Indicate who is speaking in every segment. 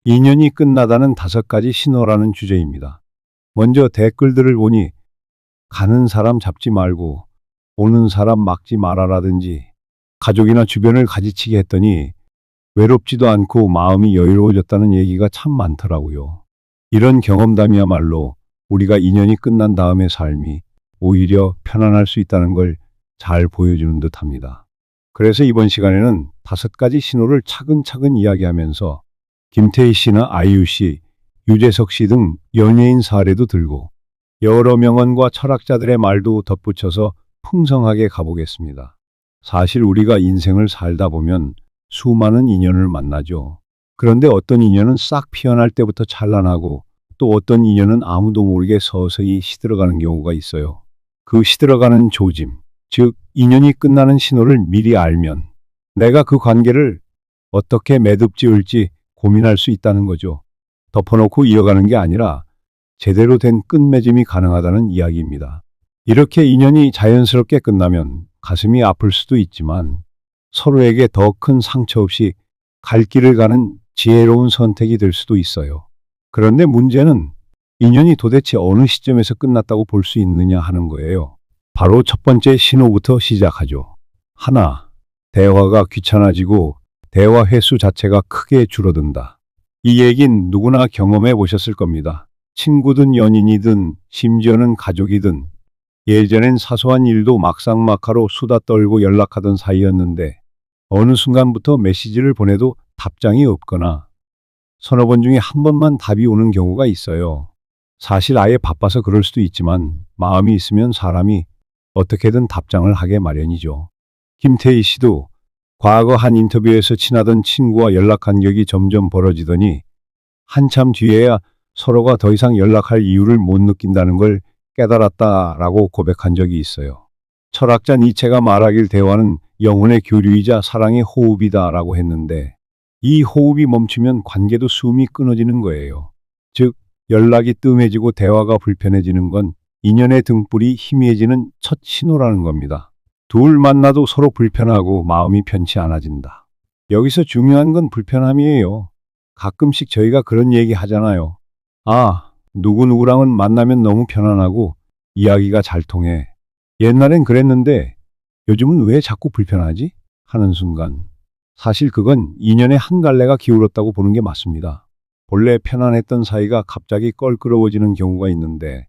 Speaker 1: 인연이 끝나다는 5가지 신호라는 주제입니다. 먼저 댓글들을 보니 가는 사람 잡지 말고 오는 사람 막지 말아라든지 가족이나 주변을 가지치게 했더니 외롭지도 않고 마음이 여유로워졌다는 얘기가 참 많더라고요. 이런 경험담이야말로 우리가 인연이 끝난 다음의 삶이 오히려 편안할 수 있다는 걸 잘 보여주는 듯합니다. 그래서 이번 시간에는 5가지 신호를 차근차근 이야기하면서 김태희 씨나 아이유 씨, 유재석 씨 등 연예인 사례도 들고 여러 명언과 철학자들의 말도 덧붙여서 풍성하게 가보겠습니다. 사실 우리가 인생을 살다 보면 수많은 인연을 만나죠. 그런데 어떤 인연은 싹 피어날 때부터 찬란하고 또 어떤 인연은 아무도 모르게 서서히 시들어가는 경우가 있어요. 그 시들어가는 조짐, 즉 인연이 끝나는 신호를 미리 알면 내가 그 관계를 어떻게 매듭 지을지 고민할 수 있다는 거죠. 덮어놓고 이어가는 게 아니라 제대로 된 끝맺음이 가능하다는 이야기입니다. 이렇게 인연이 자연스럽게 끝나면 가슴이 아플 수도 있지만 서로에게 더 큰 상처 없이 갈 길을 가는 지혜로운 선택이 될 수도 있어요. 그런데 문제는 인연이 도대체 어느 시점에서 끝났다고 볼 수 있느냐 하는 거예요. 바로 첫 번째 신호부터 시작하죠. 하나, 대화가 귀찮아지고 대화 횟수 자체가 크게 줄어든다. 이 얘긴 누구나 경험해 보셨을 겁니다. 친구든 연인이든 심지어는 가족이든 예전엔 사소한 일도 막상막하로 수다 떨고 연락하던 사이였는데 어느 순간부터 메시지를 보내도 답장이 없거나 서너 번 중에 한 번만 답이 오는 경우가 있어요. 사실 아예 바빠서 그럴 수도 있지만 마음이 있으면 사람이 어떻게든 답장을 하게 마련이죠. 김태희 씨도 과거 한 인터뷰에서 친하던 친구와 연락 간격이 점점 벌어지더니 한참 뒤에야 서로가 더 이상 연락할 이유를 못 느낀다는 걸 깨달았다라고 고백한 적이 있어요. 철학자 니체가 말하길 대화는 영혼의 교류이자 사랑의 호흡이다라고 했는데 이 호흡이 멈추면 관계도 숨이 끊어지는 거예요. 즉 연락이 뜸해지고 대화가 불편해지는 건 인연의 등불이 희미해지는 첫 신호라는 겁니다. 둘 만나도 서로 불편하고 마음이 편치 않아진다. 여기서 중요한 건 불편함이에요. 가끔씩 저희가 그런 얘기 하잖아요. 아, 누구누구랑은 만나면 너무 편안하고 이야기가 잘 통해. 옛날엔 그랬는데 요즘은 왜 자꾸 불편하지? 하는 순간. 사실 그건 인연의 한 갈래가 기울었다고 보는 게 맞습니다. 본래 편안했던 사이가 갑자기 껄끄러워지는 경우가 있는데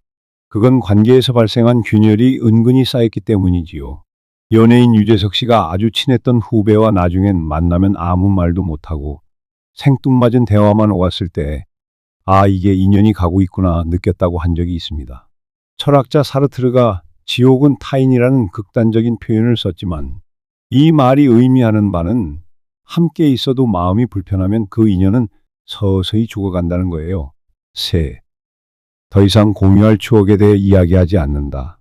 Speaker 1: 그건 관계에서 발생한 균열이 은근히 쌓였기 때문이지요. 연예인 유재석 씨가 아주 친했던 후배와 나중엔 만나면 아무 말도 못하고 생뚱맞은 대화만 오갔을 때 아, 이게 인연이 가고 있구나 느꼈다고 한 적이 있습니다. 철학자 사르트르가 지옥은 타인이라는 극단적인 표현을 썼지만 이 말이 의미하는 바는 함께 있어도 마음이 불편하면 그 인연은 서서히 죽어간다는 거예요. 셋, 더 이상 공유할 추억에 대해 이야기하지 않는다.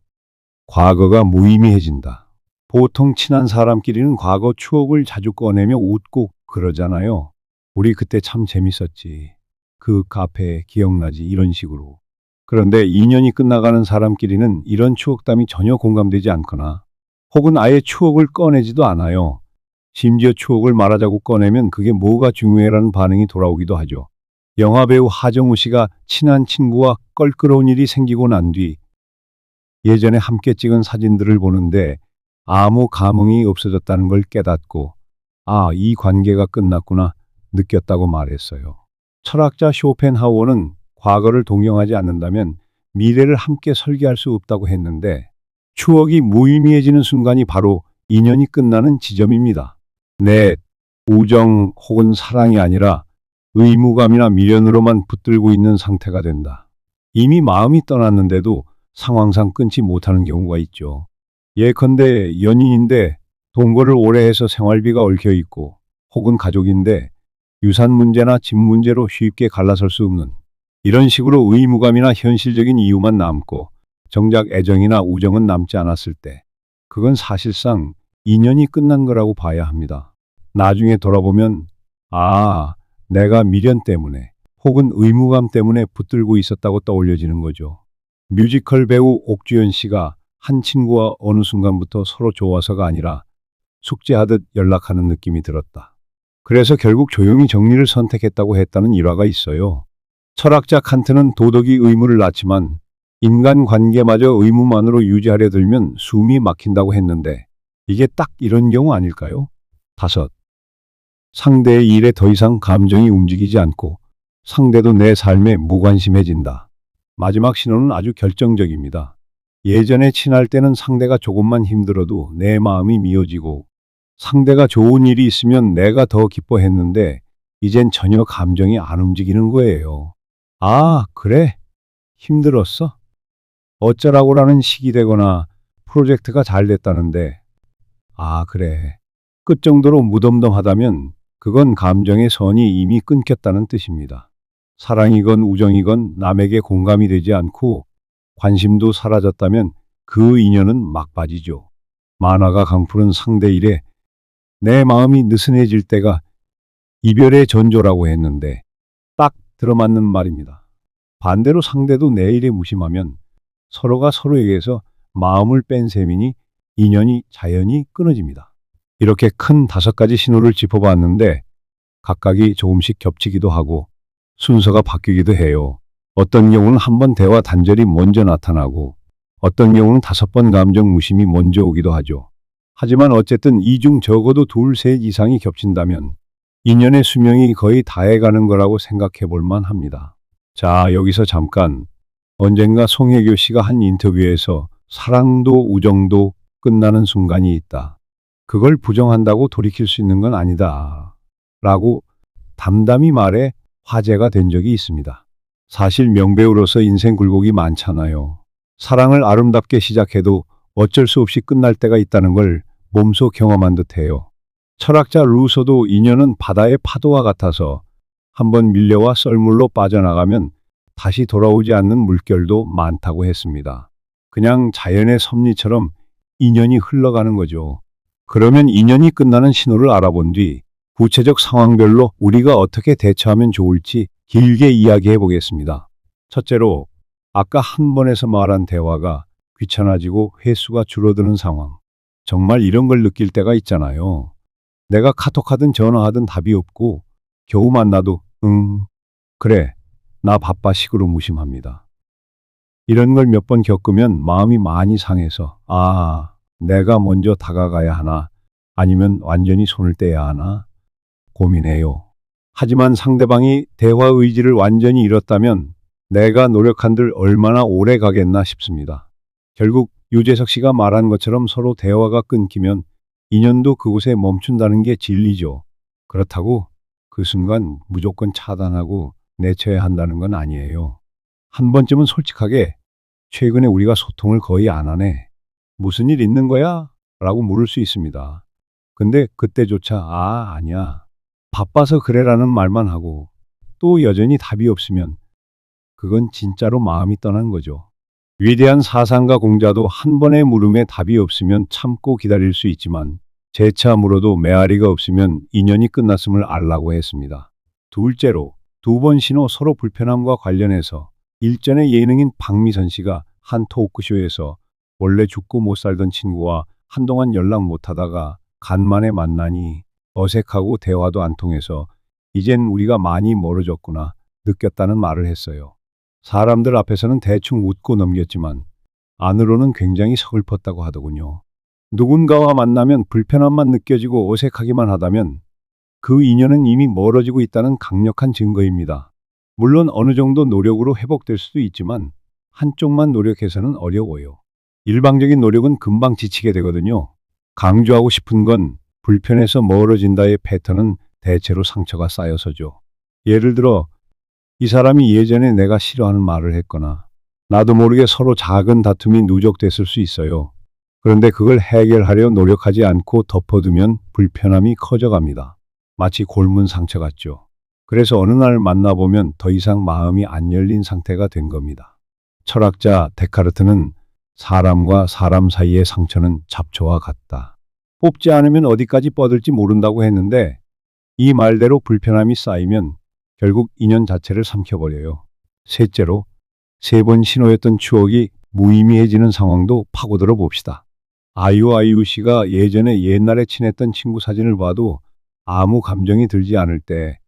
Speaker 1: 과거가 무의미해진다. 보통 친한 사람끼리는 과거 추억을 자주 꺼내며 웃고 그러잖아요. 우리 그때 참 재밌었지. 그 카페 기억나지? 이런 식으로. 그런데 인연이 끝나가는 사람끼리는 이런 추억담이 전혀 공감되지 않거나 혹은 아예 추억을 꺼내지도 않아요. 심지어 추억을 말하자고 꺼내면 그게 뭐가 중요해라는 반응이 돌아오기도 하죠. 영화배우 하정우 씨가 친한 친구와 껄끄러운 일이 생기고 난 뒤 예전에 함께 찍은 사진들을 보는데 아무 감흥이 없어졌다는 걸 깨닫고 아, 이 관계가 끝났구나 느꼈다고 말했어요. 철학자 쇼펜하우어는 과거를 동경하지 않는다면 미래를 함께 설계할 수 없다고 했는데 추억이 무의미해지는 순간이 바로 인연이 끝나는 지점입니다. 넷, 우정 혹은 사랑이 아니라 의무감이나 미련으로만 붙들고 있는 상태가 된다. 이미 마음이 떠났는데도 상황상 끊지 못하는 경우가 있죠. 예컨대 연인인데 동거를 오래 해서 생활비가 얽혀 있고 혹은 가족인데 유산 문제나 집 문제로 쉽게 갈라설 수 없는 이런 식으로 의무감이나 현실적인 이유만 남고 정작 애정이나 우정은 남지 않았을 때 그건 사실상 인연이 끝난 거라고 봐야 합니다. 나중에 돌아보면 아, 내가 미련 때문에 혹은 의무감 때문에 붙들고 있었다고 떠올려지는 거죠. 뮤지컬 배우 옥주현 씨가 한 친구와 어느 순간부터 서로 좋아서가 아니라 숙제하듯 연락하는 느낌이 들었다. 그래서 결국 조용히 정리를 선택했다고 했다는 일화가 있어요. 철학자 칸트는 도덕이 의무를 낳지만 인간관계마저 의무만으로 유지하려 들면 숨이 막힌다고 했는데 이게 딱 이런 경우 아닐까요? 5. 상대의 일에 더 이상 감정이 움직이지 않고 상대도 내 삶에 무관심해진다. 마지막 신호는 아주 결정적입니다. 예전에 친할 때는 상대가 조금만 힘들어도 내 마음이 미어지고 상대가 좋은 일이 있으면 내가 더 기뻐했는데 이젠 전혀 감정이 안 움직이는 거예요. 아, 그래? 힘들었어? 어쩌라고라는 식이 되거나 프로젝트가 잘 됐다는데 아, 그래. 끝 정도로 무덤덤하다면 그건 감정의 선이 이미 끊겼다는 뜻입니다. 사랑이건 우정이건 남에게 공감이 되지 않고 관심도 사라졌다면 그 인연은 막바지죠. 만화가 강푸른 상대 일에 내 마음이 느슨해질 때가 이별의 전조라고 했는데 딱 들어맞는 말입니다. 반대로 상대도 내 일에 무심하면 서로가 서로에게서 마음을 뺀 셈이니 인연이 자연히 끊어집니다. 이렇게 큰 5가지 신호를 짚어봤는데 각각이 조금씩 겹치기도 하고 순서가 바뀌기도 해요. 어떤 경우는 한 번 대화 단절이 먼저 나타나고 어떤 경우는 5번 감정 무심이 먼저 오기도 하죠. 하지만 어쨌든 이 중 적어도 2, 3 이상이 겹친다면 인연의 수명이 거의 다해가는 거라고 생각해 볼 만합니다. 자, 여기서 잠깐 언젠가 송혜교 씨가 한 인터뷰에서 사랑도 우정도 끝나는 순간이 있다. 그걸 부정한다고 돌이킬 수 있는 건 아니다. 라고 담담히 말해 화제가 된 적이 있습니다. 사실 명배우로서 인생 굴곡이 많잖아요. 사랑을 아름답게 시작해도 어쩔 수 없이 끝날 때가 있다는 걸 몸소 경험한 듯해요. 철학자 루소도 인연은 바다의 파도와 같아서 한번 밀려와 썰물로 빠져나가면 다시 돌아오지 않는 물결도 많다고 했습니다. 그냥 자연의 섭리처럼 인연이 흘러가는 거죠. 그러면 인연이 끝나는 신호를 알아본 뒤 구체적 상황별로 우리가 어떻게 대처하면 좋을지 길게 이야기해 보겠습니다. 첫째로, 아까 한 번에서 말한 대화가 귀찮아지고 횟수가 줄어드는 상황. 정말 이런 걸 느낄 때가 있잖아요. 내가 카톡하든 전화하든 답이 없고 겨우 만나도 그래, 나 바빠 식으로 무심합니다. 이런 걸 몇 번 겪으면 마음이 많이 상해서 내가 먼저 다가가야 하나 아니면 완전히 손을 떼야 하나 고민해요. 하지만 상대방이 대화 의지를 완전히 잃었다면 내가 노력한들 얼마나 오래 가겠나 싶습니다. 결국 유재석 씨가 말한 것처럼 서로 대화가 끊기면 인연도 그곳에 멈춘다는 게 진리죠. 그렇다고 그 순간 무조건 차단하고 내쳐야 한다는 건 아니에요. 한 번쯤은 솔직하게 최근에 우리가 소통을 거의 안 하네. 무슨 일 있는 거야? 라고 물을 수 있습니다. 근데 그때조차 아니야. 바빠서 그래라는 말만 하고 또 여전히 답이 없으면 그건 진짜로 마음이 떠난 거죠. 위대한 사상가 공자도 한 번의 물음에 답이 없으면 참고 기다릴 수 있지만 재차 물어도 메아리가 없으면 인연이 끝났음을 알라고 했습니다. 둘째로, 2번 신호 서로 불편함과 관련해서 일전에 예능인 박미선 씨가 한 토크쇼에서 원래 죽고 못 살던 친구와 한동안 연락 못 하다가 간만에 만나니 어색하고 대화도 안 통해서 이젠 우리가 많이 멀어졌구나 느꼈다는 말을 했어요. 사람들 앞에서는 대충 웃고 넘겼지만 안으로는 굉장히 서글펐다고 하더군요. 누군가와 만나면 불편함만 느껴지고 어색하기만 하다면 그 인연은 이미 멀어지고 있다는 강력한 증거입니다. 물론 어느 정도 노력으로 회복될 수도 있지만 한쪽만 노력해서는 어려워요. 일방적인 노력은 금방 지치게 되거든요. 강조하고 싶은 건 불편해서 멀어진다의 패턴은 대체로 상처가 쌓여서죠. 예를 들어 이 사람이 예전에 내가 싫어하는 말을 했거나 나도 모르게 서로 작은 다툼이 누적됐을 수 있어요. 그런데 그걸 해결하려 노력하지 않고 덮어두면 불편함이 커져갑니다. 마치 골문 상처 같죠. 그래서 어느 날 만나보면 더 이상 마음이 안 열린 상태가 된 겁니다. 철학자 데카르트는 사람과 사람 사이의 상처는 잡초와 같다. 뽑지 않으면 어디까지 뻗을지 모른다고 했는데 이 말대로 불편함이 쌓이면 결국 인연 자체를 삼켜버려요. 셋째로, 3번 신호였던 추억이 무의미해지는 상황도 파고들어 봅시다. 아이유 씨가 예전에 옛날에 친했던 친구 사진을 봐도 아무 감정이 들지 않을 때,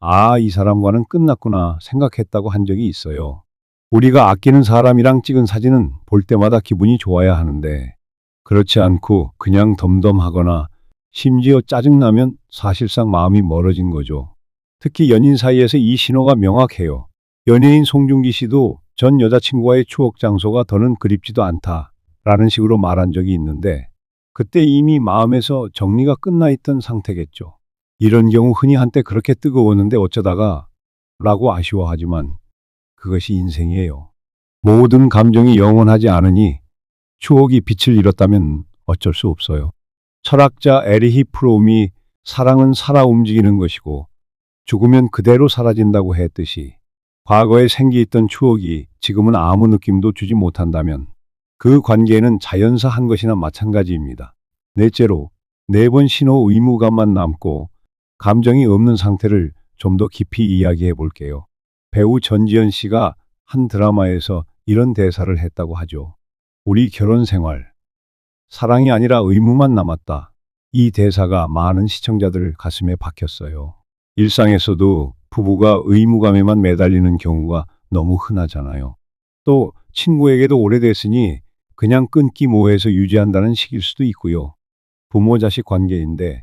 Speaker 1: 아, 이 사람과는 끝났구나 생각했다고 한 적이 있어요. 우리가 아끼는 사람이랑 찍은 사진은 볼 때마다 기분이 좋아야 하는데, 그렇지 않고 그냥 덤덤하거나 심지어 짜증나면 사실상 마음이 멀어진 거죠. 특히 연인 사이에서 이 신호가 명확해요. 연예인 송중기 씨도 전 여자친구와의 추억 장소가 더는 그립지도 않다라는 식으로 말한 적이 있는데, 그때 이미 마음에서 정리가 끝나 있던 상태겠죠. 이런 경우 흔히 한때 그렇게 뜨거웠는데 어쩌다가 라고 아쉬워하지만 그것이 인생이에요. 모든 감정이 영원하지 않으니 추억이 빛을 잃었다면 어쩔 수 없어요. 철학자 에리히 프롬이 사랑은 살아 움직이는 것이고 죽으면 그대로 사라진다고 했듯이 과거에 생기있던 추억이 지금은 아무 느낌도 주지 못한다면 그 관계에는 자연사 한 것이나 마찬가지입니다. 넷째로, 4번 신호 의무감만 남고 감정이 없는 상태를 좀 더 깊이 이야기해 볼게요. 배우 전지현 씨가 한 드라마에서 이런 대사를 했다고 하죠. 우리 결혼 생활, 사랑이 아니라 의무만 남았다. 이 대사가 많은 시청자들 가슴에 박혔어요. 일상에서도 부부가 의무감에만 매달리는 경우가 너무 흔하잖아요. 또 친구에게도 오래됐으니 그냥 끊기 뭐해서 유지한다는 식일 수도 있고요. 부모 자식 관계인데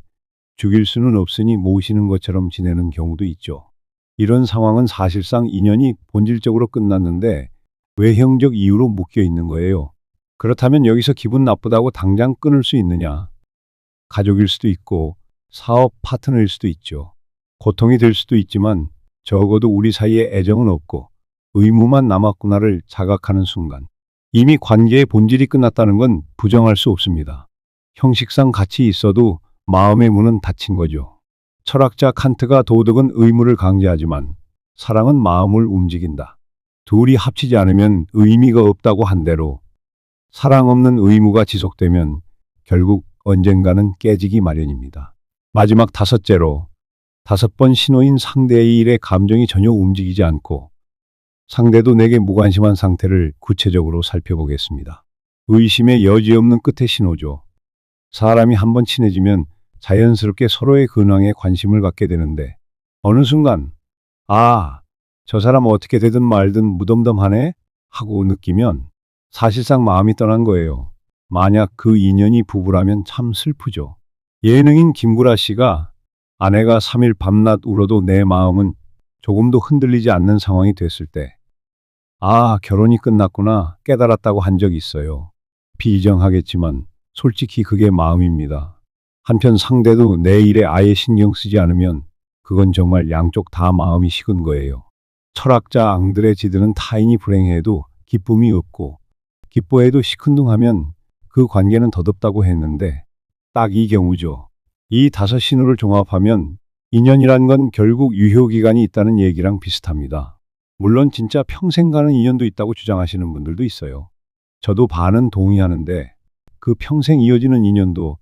Speaker 1: 죽일 수는 없으니 모시는 것처럼 지내는 경우도 있죠. 이런 상황은 사실상 인연이 본질적으로 끝났는데 외형적 이유로 묶여 있는 거예요. 그렇다면 여기서 기분 나쁘다고 당장 끊을 수 있느냐? 가족일 수도 있고 사업 파트너일 수도 있죠. 고통이 될 수도 있지만 적어도 우리 사이에 애정은 없고 의무만 남았구나를 자각하는 순간 이미 관계의 본질이 끝났다는 건 부정할 수 없습니다. 형식상 같이 있어도 마음의 문은 닫힌 거죠. 철학자 칸트가 도덕은 의무를 강제하지만 사랑은 마음을 움직인다. 둘이 합치지 않으면 의미가 없다고 한 대로 사랑 없는 의무가 지속되면 결국 언젠가는 깨지기 마련입니다. 마지막 5째로 5번 신호인 상대의 일에 감정이 전혀 움직이지 않고 상대도 내게 무관심한 상태를 구체적으로 살펴보겠습니다. 의심의 여지 없는 끝의 신호죠. 사람이 한번 친해지면 자연스럽게 서로의 근황에 관심을 갖게 되는데 어느 순간 아, 저 사람 어떻게 되든 말든 무덤덤하네 하고 느끼면 사실상 마음이 떠난 거예요. 만약 그 인연이 부부라면 참 슬프죠. 예능인 김구라 씨가 아내가 3일 밤낮 울어도 내 마음은 조금도 흔들리지 않는 상황이 됐을 때 아, 결혼이 끝났구나 깨달았다고 한 적이 있어요. 비정하겠지만 솔직히 그게 마음입니다. 한편 상대도 내 일에 아예 신경 쓰지 않으면 그건 정말 양쪽 다 마음이 식은 거예요. 철학자 앙드레 지드는 타인이 불행해도 기쁨이 없고 기뻐해도 시큰둥하면 그 관계는 덧없다고 했는데 딱 이 경우죠. 이 5 신호를 종합하면 인연이란 건 결국 유효기간이 있다는 얘기랑 비슷합니다. 물론 진짜 평생 가는 인연도 있다고 주장하시는 분들도 있어요. 저도 반은 동의하는데 그 평생 이어지는 인연도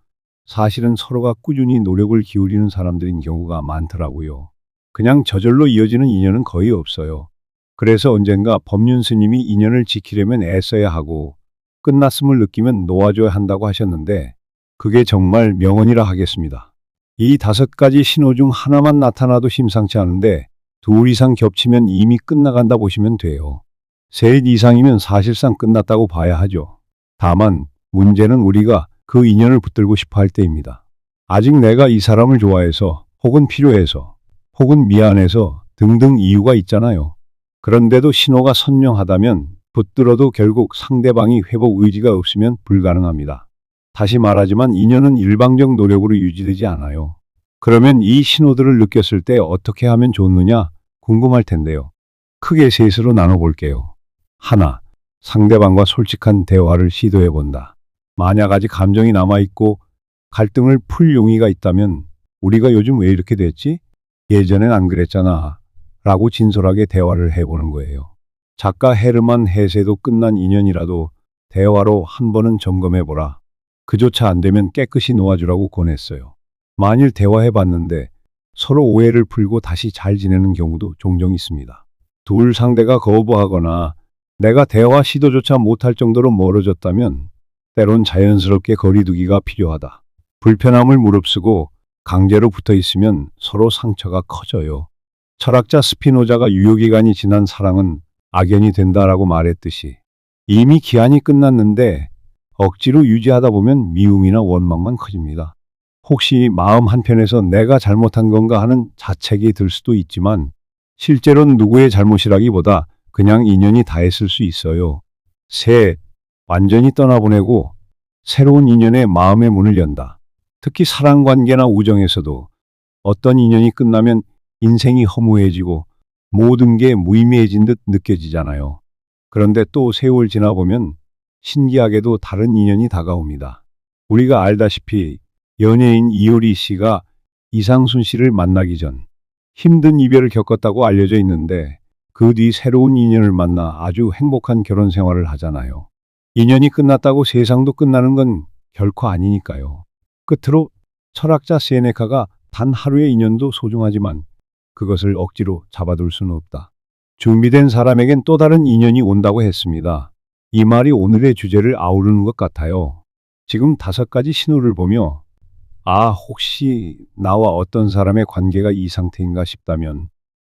Speaker 1: 사실은 서로가 꾸준히 노력을 기울이는 사람들인 경우가 많더라고요. 그냥 저절로 이어지는 인연은 거의 없어요. 그래서 언젠가 법륜 스님이 인연을 지키려면 애써야 하고 끝났음을 느끼면 놓아줘야 한다고 하셨는데 그게 정말 명언이라 하겠습니다. 이 5가지 신호 중 하나만 나타나도 심상치 않은데 2 이상 겹치면 이미 끝나간다 보시면 돼요. 3 이상이면 사실상 끝났다고 봐야 하죠. 다만 문제는 우리가 그 인연을 붙들고 싶어 할 때입니다. 아직 내가 이 사람을 좋아해서 혹은 필요해서 혹은 미안해서 등등 이유가 있잖아요. 그런데도 신호가 선명하다면 붙들어도 결국 상대방이 회복 의지가 없으면 불가능합니다. 다시 말하지만 인연은 일방적 노력으로 유지되지 않아요. 그러면 이 신호들을 느꼈을 때 어떻게 하면 좋느냐 궁금할 텐데요. 크게 셋으로 나눠볼게요. 하나, 상대방과 솔직한 대화를 시도해 본다. 만약 아직 감정이 남아있고 갈등을 풀 용의가 있다면 우리가 요즘 왜 이렇게 됐지? 예전엔 안 그랬잖아. 라고 진솔하게 대화를 해보는 거예요. 작가 헤르만 헤세도 끝난 인연이라도 대화로 한 번은 점검해보라. 그조차 안 되면 깨끗이 놓아주라고 권했어요. 만일 대화해봤는데 서로 오해를 풀고 다시 잘 지내는 경우도 종종 있습니다. 둘 상대가 거부하거나 내가 대화 시도조차 못할 정도로 멀어졌다면 때론 자연스럽게 거리두기가 필요하다. 불편함을 무릅쓰고 강제로 붙어 있으면 서로 상처가 커져요. 철학자 스피노자가 유효기간이 지난 사랑은 악연이 된다라고 말했듯이 이미 기한이 끝났는데 억지로 유지하다 보면 미움이나 원망만 커집니다. 혹시 마음 한편에서 내가 잘못한 건가 하는 자책이 들 수도 있지만 실제로는 누구의 잘못이라기보다 그냥 인연이 다했을 수 있어요. 셋, 완전히 떠나보내고 새로운 인연에 마음의 문을 연다. 특히 사랑관계나 우정에서도 어떤 인연이 끝나면 인생이 허무해지고 모든 게 무의미해진 듯 느껴지잖아요. 그런데 또 세월 지나보면 신기하게도 다른 인연이 다가옵니다. 우리가 알다시피 연예인 이효리 씨가 이상순 씨를 만나기 전 힘든 이별을 겪었다고 알려져 있는데 그 뒤 새로운 인연을 만나 아주 행복한 결혼 생활을 하잖아요. 인연이 끝났다고 세상도 끝나는 건 결코 아니니까요. 끝으로 철학자 세네카가 단 하루의 인연도 소중하지만 그것을 억지로 잡아둘 수는 없다. 준비된 사람에겐 또 다른 인연이 온다고 했습니다. 이 말이 오늘의 주제를 아우르는 것 같아요. 지금 5가지 신호를 보며 혹시 나와 어떤 사람의 관계가 이 상태인가 싶다면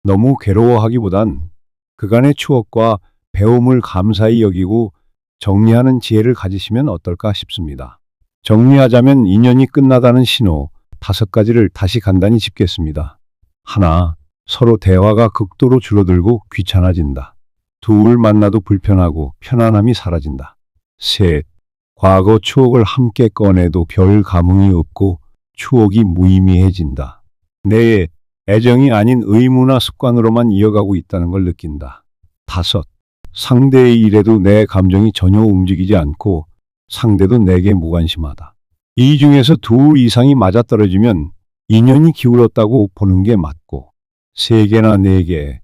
Speaker 1: 너무 괴로워하기보단 그간의 추억과 배움을 감사히 여기고 정리하는 지혜를 가지시면 어떨까 싶습니다. 정리하자면 인연이 끝나다는 신호 5가지를 다시 간단히 짚겠습니다. 하나, 서로 대화가 극도로 줄어들고 귀찮아진다. 둘, 만나도 불편하고 편안함이 사라진다. 셋, 과거 추억을 함께 꺼내도 별 감흥이 없고 추억이 무의미해진다. 넷, 애정이 아닌 의무나 습관으로만 이어가고 있다는 걸 느낀다. 다섯, 상대의 일에도 내 감정이 전혀 움직이지 않고 상대도 내게 무관심하다. 이 중에서 2 이상이 맞아떨어지면 인연이 기울었다고 보는 게 맞고 3개나 4개,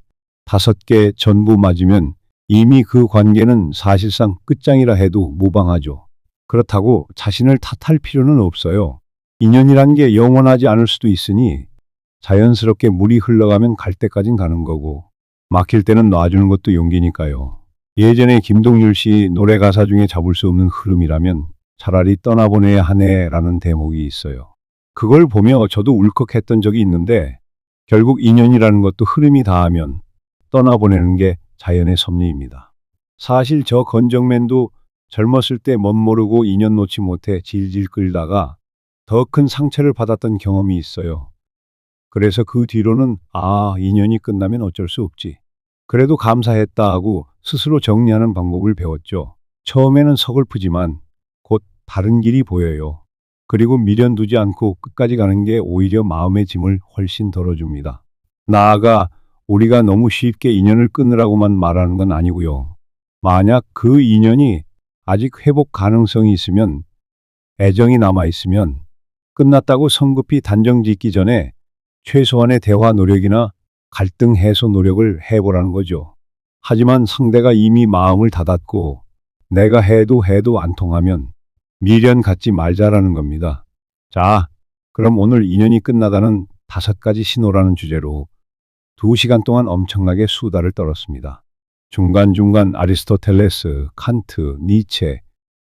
Speaker 1: 5개 전부 맞으면 이미 그 관계는 사실상 끝장이라 해도 무방하죠. 그렇다고 자신을 탓할 필요는 없어요. 인연이란 게 영원하지 않을 수도 있으니 자연스럽게 물이 흘러가면 갈 때까진 가는 거고 막힐 때는 놔주는 것도 용기니까요. 예전에 김동률 씨 노래 가사 중에 잡을 수 없는 흐름이라면 차라리 떠나보내야 하네라는 대목이 있어요. 그걸 보며 저도 울컥했던 적이 있는데 결국 인연이라는 것도 흐름이 닿으면 떠나보내는 게 자연의 섭리입니다. 사실 저 건정맨도 젊었을 때 멋모르고 인연 놓지 못해 질질 끌다가 더 큰 상처를 받았던 경험이 있어요. 그래서 그 뒤로는 인연이 끝나면 어쩔 수 없지. 그래도 감사했다 하고 스스로 정리하는 방법을 배웠죠. 처음에는 서글프지만 곧 다른 길이 보여요. 그리고 미련 두지 않고 끝까지 가는 게 오히려 마음의 짐을 훨씬 덜어줍니다. 나아가 우리가 너무 쉽게 인연을 끊으라고만 말하는 건 아니고요. 만약 그 인연이 아직 회복 가능성이 있으면, 애정이 남아있으면 끝났다고 성급히 단정 짓기 전에 최소한의 대화 노력이나 갈등 해소 노력을 해보라는 거죠. 하지만 상대가 이미 마음을 닫았고 내가 해도 안 통하면 미련 갖지 말자라는 겁니다. 자, 그럼 오늘 인연이 끝나다는 5가지 신호라는 주제로 2시간 동안 엄청나게 수다를 떨었습니다. 중간중간 아리스토텔레스, 칸트, 니체,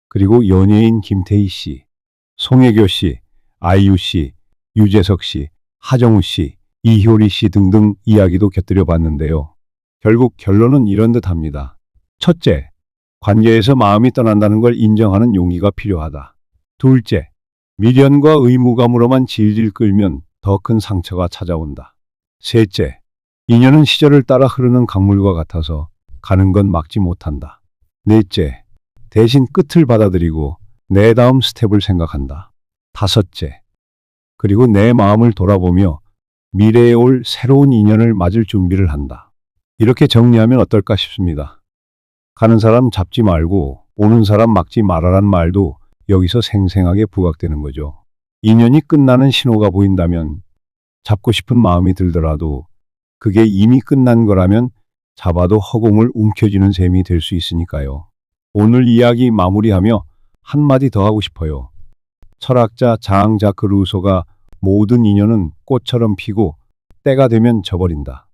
Speaker 1: 그리고 연예인 김태희 씨, 송혜교 씨, 아이유 씨, 유재석 씨, 하정우 씨, 이효리 씨 등등 이야기도 곁들여 봤는데요. 결국 결론은 이런 듯 합니다. 첫째, 관계에서 마음이 떠난다는 걸 인정하는 용기가 필요하다. 둘째, 미련과 의무감으로만 질질 끌면 더 큰 상처가 찾아온다. 셋째, 인연은 시절을 따라 흐르는 강물과 같아서 가는 건 막지 못한다. 넷째, 대신 끝을 받아들이고 내 다음 스텝을 생각한다. 다섯째, 그리고 내 마음을 돌아보며 미래에 올 새로운 인연을 맞을 준비를 한다. 이렇게 정리하면 어떨까 싶습니다. 가는 사람 잡지 말고 오는 사람 막지 말아란 말도 여기서 생생하게 부각되는 거죠. 인연이 끝나는 신호가 보인다면 잡고 싶은 마음이 들더라도 그게 이미 끝난 거라면 잡아도 허공을 움켜쥐는 셈이 될 수 있으니까요. 오늘 이야기 마무리하며 한마디 더 하고 싶어요. 철학자 장 자크 루소가 모든 인연은 꽃처럼 피고 때가 되면 져버린다.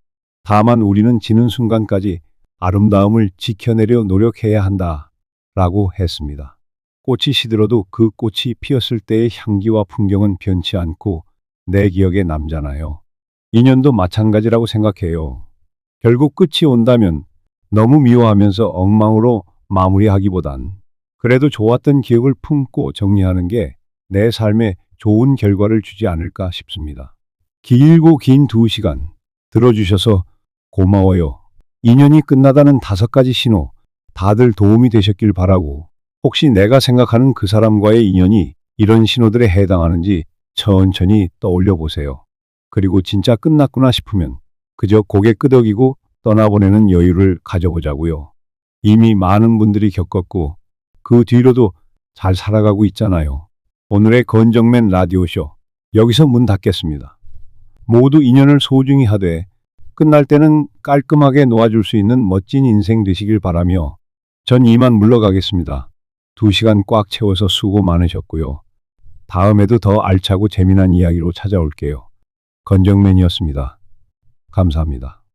Speaker 1: 다만 우리는 지는 순간까지 아름다움을 지켜내려 노력해야 한다 라고 했습니다. 꽃이 시들어도 그 꽃이 피었을 때의 향기와 풍경은 변치 않고 내 기억에 남잖아요. 인연도 마찬가지라고 생각해요. 결국 끝이 온다면 너무 미워하면서 엉망으로 마무리하기보단 그래도 좋았던 기억을 품고 정리하는 게 내 삶에 좋은 결과를 주지 않을까 싶습니다. 길고 긴 2시간 들어주셔서 고마워요. 인연이 끝나다는 5가지 신호, 다들 도움이 되셨길 바라고, 혹시 내가 생각하는 그 사람과의 인연이 이런 신호들에 해당하는지 천천히 떠올려 보세요. 그리고 진짜 끝났구나 싶으면 그저 고개 끄덕이고 떠나보내는 여유를 가져보자고요. 이미 많은 분들이 겪었고 그 뒤로도 잘 살아가고 있잖아요. 오늘의 건정맨 라디오쇼 여기서 문 닫겠습니다. 모두 인연을 소중히 하되 끝날 때는 깔끔하게 놓아줄 수 있는 멋진 인생 되시길 바라며 전 이만 물러가겠습니다. 2시간 꽉 채워서 수고 많으셨고요. 다음에도 더 알차고 재미난 이야기로 찾아올게요. 건정맨이었습니다. 감사합니다.